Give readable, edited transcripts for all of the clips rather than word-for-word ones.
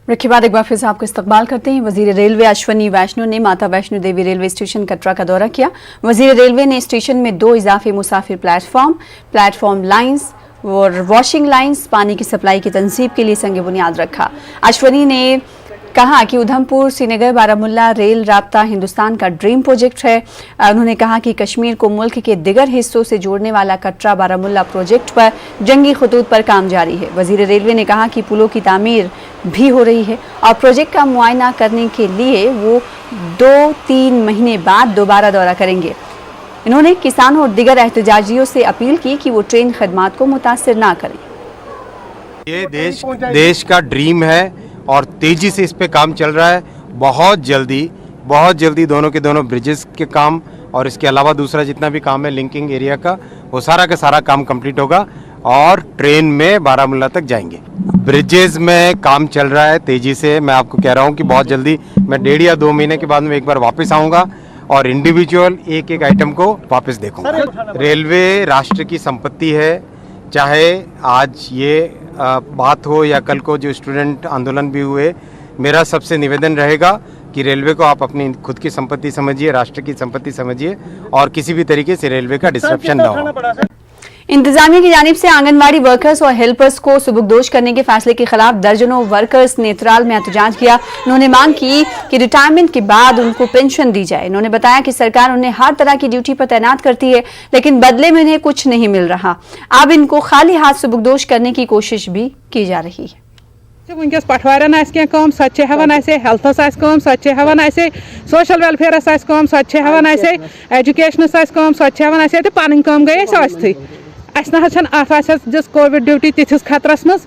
Break के बाद एक बार फिर से आपको इस्तकबाल करते हैं। वजीर रेलवे अश्वनी वैष्णो ने माता वैष्णो देवी रेलवे स्टेशन कटरा का दौरा किया। वजीर रेलवे ने स्टेशन में 2 इजाफी मुसाफिर प्लेटफॉर्म लाइंस और वॉशिंग लाइंस, पानी की सप्लाई की तंसीब के लिए संग बुनियाद रखा। अश्वनी ने कहा कि उधमपुर श्रीनगर बारामुल्ला रेल राब्ता हिंदुस्तान का ड्रीम प्रोजेक्ट है। उन्होंने कहा कि कश्मीर को मुल्क के दिगर हिस्सों से जोड़ने वाला कटरा बारामुल्ला प्रोजेक्ट पर जंगी खतूत पर काम जारी है। वजीर रेलवे ने कहा कि पुलों की तामीर भी हो रही है और प्रोजेक्ट का मुआयना करने के लिए वो 2-3 महीने बाद दोबारा दौरा करेंगे। इन्होंने किसानों और दिगर एहतजाजियों से अपील की कि वो ट्रेन खदमात को मुतासिर ना करें। ये देश का ड्रीम है और तेजी से इस पे काम चल रहा है। बहुत जल्दी दोनों के दोनों ब्रिजेस के काम और इसके अलावा दूसरा जितना भी काम है लिंकिंग एरिया का, वो सारा का सारा काम कंप्लीट होगा और ट्रेन में बारामुल्ला तक जाएंगे। ब्रिजेस में काम चल रहा है तेजी से। मैं आपको कह रहा हूँ कि बहुत जल्दी मैं 1.5 या 2 महीने के बाद में एक बार वापस आऊँगा और इंडिविजुअल एक आइटम को वापस देखूँगा। रेलवे राष्ट्र की संपत्ति है, चाहे आज ये बात हो या कल को जो स्टूडेंट आंदोलन भी हुए। मेरा सबसे निवेदन रहेगा कि रेलवे को आप अपनी खुद की संपत्ति समझिए, राष्ट्र की संपत्ति समझिए और किसी भी तरीके से रेलवे का डिस्ट्रप्शन ना हो। इंतजामिया की जानिब से आंगनबाड़ी वर्कर्स और हेल्पर्स को सुबुकदोश करने के फैसले के खिलाफ दर्जनों वर्कर्स ने नेत्राल में एहतजाज किया। उन्होंने मांग की कि रिटायरमेंट के बाद उनको पेंशन दी जाए। उन्होंने बताया कि सरकार उन्हें हर तरह की ड्यूटी पर तैनात करती है, लेकिन बदले में उन्हें कुछ नहीं मिल रहा। अब इनको खाली हाथ सुबुकदोश करने की कोशिश भी की जा रही है। वनकस पटवारन कम सो हेवान हेल्थस कम सो सोशल वेलफेयरस कम सो हेवान एजुकेशनस कम सो हेवान तो पन कम गई अस्थि दिस कोविड ड्यूटी तिथिस खतरस मज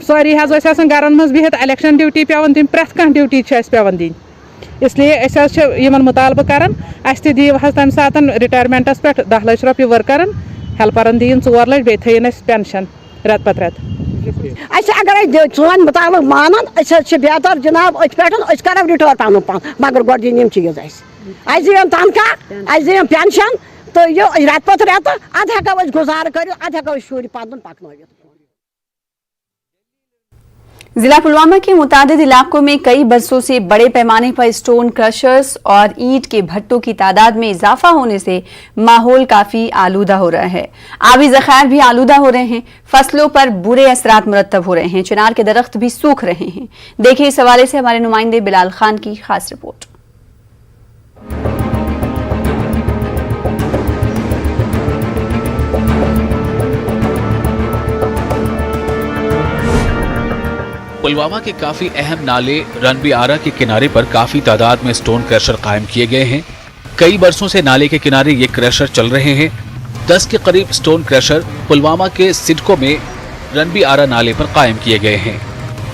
सारी गरन मज बिहित इलेक्शन ड्यूटी पेवन दिन प्रत कह ड्यूटी पेवन दिन, इसलिए मुतालबा करान दिव तम सात रिटायरमेंटस पे 10 लाख रुपये वर्करन हेल्परन दिन 4 लाख बे थन पेंशन रेत पत रेत। अगर सोन मुताबिक मानन बेहतर जनाब करो रिटायर पन पान, मगर गो दिन चीज दिन तनख्वाह दिन पेंशन तो ये रेत पत रेत अद हेको गुजार कर अद हेको शुर पन पकन। जिला पुलवामा के मुतादिद इलाकों में कई बरसों से बड़े पैमाने पर स्टोन क्रशर्स और ईंट के भट्टों की तादाद में इजाफा होने से माहौल काफी आलूदा हो रहा है। आबी ज़खायर भी आलूदा हो रहे हैं। फसलों पर बुरे असरात मुरतब हो रहे हैं। चिनार के दरख्त भी सूख रहे हैं। देखिए इस हवाले से हमारे नुमाइंदे बिलाल खान की खास रिपोर्ट। पुलवामा के काफी अहम नाले रनबी आरा के किनारे पर काफी तादाद में स्टोन क्रशर कायम किए गए हैं। कई बरसों से नाले के किनारे ये क्रशर चल रहे हैं। 10 के करीब स्टोन क्रशर पुलवामा के सिडको में रनबी आरा नाले पर कायम किए गए हैं।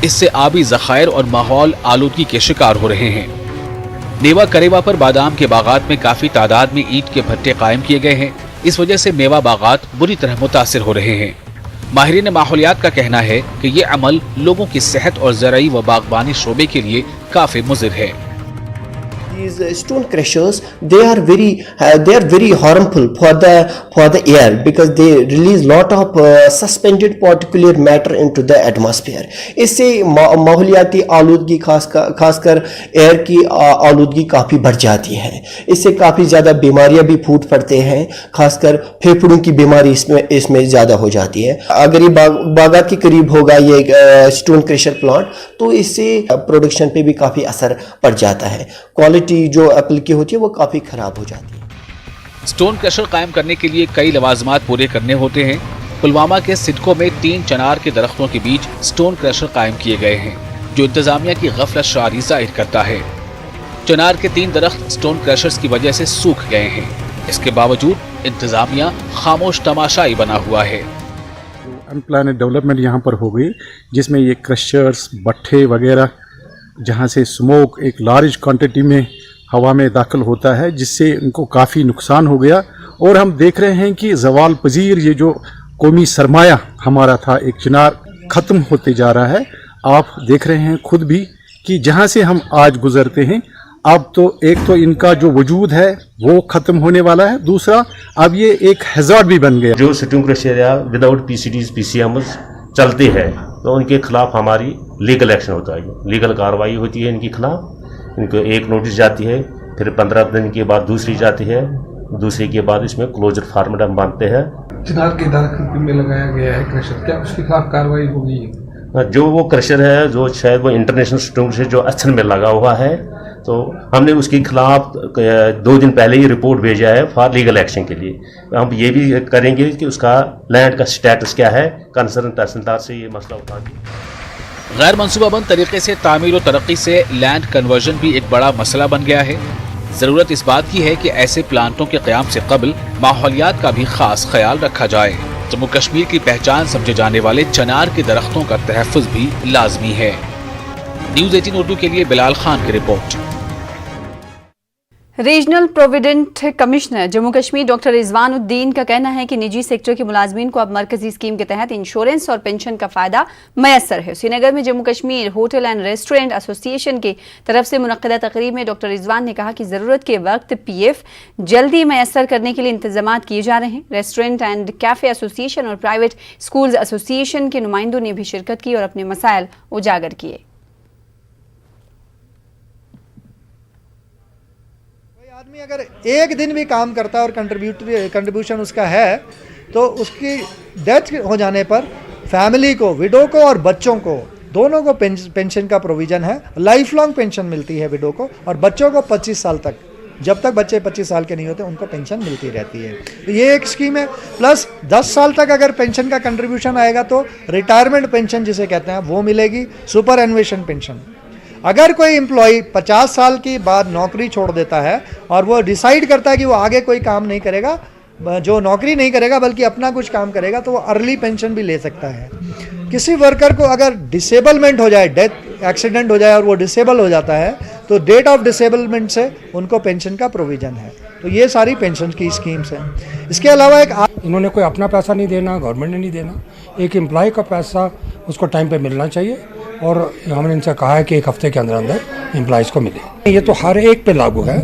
इससे आबी ज़खायर और माहौल आलूदगी के शिकार हो रहे हैं। नेवा करेवा पर बादाम के बागात में काफी तादाद में ईंट के भट्टे कायम किए गए हैं। इस वजह से मेवा बागात बुरी तरह मुतासिर हो रहे हैं। माहिरीन माहौलियात का कहना है कि ये अमल लोगों की सेहत और ज़राई व बागबानी शोबे के लिए काफी मुज़िर है। These stone crushers, they are very harmful for the air because they release lot of suspended particulate matter into the atmosphere. इससे माहौलियाती आलूदगी खासकर एयर की आलूदगी काफ़ी बढ़ जाती है। इससे काफ़ी ज़्यादा बीमारियां भी फूट पड़ते हैं, खासकर फेफड़ों की बीमारी इसमें ज़्यादा हो जाती है। अगर ये बागात के करीब होगा ये स्टोन क्रशर प्लांट तो इससे प्रोडक्शन पे भी काफ़ी असर पड़ जाता है। क्वालिटी जो एप्पल की होती है वो काफी खराब हो जाती है। स्टोन क्रशर कायम करने के लिए कई लवाजमात पूरे करने होते हैं। पुलवामा के सिडको में 3 चनार के दरख्तों के बीच स्टोन क्रशर कायम किए गए हैं, जो इंतजामिया की गफलत शारी जाहिर करता है। चनार के 3 दरख्त स्टोन क्रशर्स की वजह से सूख गए हैं। इसके बावजूद इंतजामिया खामोश तमाशाई बना हुआ है। अनप्लान्ड डेवलपमेंट यहाँ पर हो गई, जिसमें ये क्रशर्स भट्ठे वगैरह जहाँ से स्मोक एक लार्ज क्वांटिटी में हवा में दाखिल होता है, जिससे इनको काफ़ी नुकसान हो गया। और हम देख रहे हैं कि ज़वाल पजीर ये जो कौमी सरमाया हमारा था एक चिनार ख़त्म होते जा रहा है। आप देख रहे हैं खुद भी कि जहाँ से हम आज गुजरते हैं अब तो एक तो इनका जो वजूद है वो ख़त्म होने वाला है, दूसरा अब ये एक हैज़ार्ड भी बन गया। जो स्टोन क्रशर या विदाउट PCDs PCMs चलती है तो उनके खिलाफ हमारी लीगल एक्शन होता है, लीगल कार्रवाई होती है इनके खिलाफ। इनको एक नोटिस जाती है, फिर 15 दिन के बाद दूसरी जाती है, दूसरी के बाद इसमें क्लोजर फॉर्मेट हम बांधते हैं। चिनार के दारखंड में लगाया गया है क्रशर, क्या उसके खिलाफ कार्रवाई होगी? जो वो क्रशर है जो शायद वो इंटरनेशनल स्टोन से जो अच्छन में लगा हुआ है, तो हमने उसके खिलाफ 2 दिन पहले ही रिपोर्ट भेजा है फॉर लीगल एक्शन के लिए। हम ये भी करेंगे कि उसका लैंड का स्टेटस क्या है, कंसर्न तहसीलदार से ये मसला उठाएंगे। गैर मंसूबाबंद तरीके से तामीर और तरक्की से लैंड कन्वर्जन भी एक बड़ा मसला बन गया है। जरूरत इस बात की है कि ऐसे प्लांटों के क़याम से कबल माहौलियात का भी खास ख्याल रखा जाए। जम्मू कश्मीर की पहचान समझे जाने वाले चनार के दरख्तों का तहफ़्फ़ुज़ भी लाजमी है। न्यूज़ 18 उर्दू के लिए बिलाल खान की report. Regional provident commissioner Jammu Kashmir doctor Rizwan Uddin का कहना है कि निजी सेक्टर के मुलाजमीन को अब मरकजी स्कीम के तहत इंश्योरेंस और पेंशन का फायदा मैसर है। श्रीनगर में Jammu Kashmir hotel and restaurant association की तरफ से मुनक्किदा तकरीब में डॉक्टर रिजवान ने कहा कि ज़रूरत के वक्त PF जल्दी मैसर करने के लिए इंतजाम किए जा रहे हैं। रेस्टोरेंट एंड कैफ़े एसोसिएशन और प्राइवेट स्कूल्स एसोसिएशन के नुमाइंदों ने भी शिरकत की और अपने मसाइल उजागर किए। आदमी अगर एक दिन भी काम करता है और कंट्रीब्यूशन उसका है, तो उसकी डेथ हो जाने पर फैमिली को, विडो को और बच्चों को, दोनों को पेंशन का प्रोविज़न है। लाइफ लॉन्ग पेंशन मिलती है विडो को, और बच्चों को 25 साल तक, जब तक बच्चे 25 साल के नहीं होते उनको पेंशन मिलती रहती है। तो ये एक स्कीम है। प्लस 10 साल तक अगर पेंशन का कंट्रीब्यूशन आएगा तो रिटायरमेंट पेंशन जिसे कहते हैं वो मिलेगी, सुपर एनुएशन पेंशन। अगर कोई एम्प्लॉय 50 साल के बाद नौकरी छोड़ देता है और वो डिसाइड करता है कि वो आगे कोई काम नहीं करेगा, जो नौकरी नहीं करेगा बल्कि अपना कुछ काम करेगा, तो वो अर्ली पेंशन भी ले सकता है। किसी वर्कर को अगर डिसेबलमेंट हो जाए, डेथ एक्सीडेंट हो जाए और वो डिसेबल हो जाता है, तो डेट ऑफ डिसेबलमेंट से उनको पेंशन का प्रोविज़न है। तो ये सारी पेंशन की स्कीम्स हैं। इसके अलावा इन्होंने कोई अपना पैसा नहीं देना, गवर्नमेंट ने नहीं देना, एक एम्प्लॉय का पैसा उसको टाइम पे मिलना चाहिए, और हमने इनसे कहा है कि 1 हफ्ते के अंदर अंदर एम्प्लॉयज़ को मिले। ये तो हर एक पे लागू है।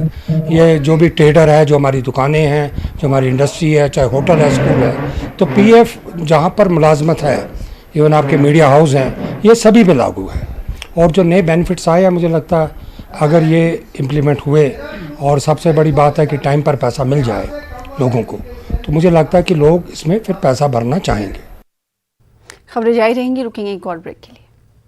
ये जो भी ट्रेडर है, जो हमारी दुकानें हैं, जो हमारी इंडस्ट्री है, चाहे होटल है, स्कूल है, तो PF जहाँ पर मुलाजमत है, इवन आपके मीडिया हाउस हैं, ये सभी पे लागू है। और जो नए बेनिफिट्स आए हैं, मुझे लगता है अगर ये इम्प्लीमेंट हुए, और सबसे बड़ी बात है कि टाइम पर पैसा मिल जाए लोगों को, तो मुझे लगता है कि लोग इसमें फिर पैसा भरना चाहेंगे। खबरें जारी रहेंगी, रुकेंगे एक और ब्रेक के लिए।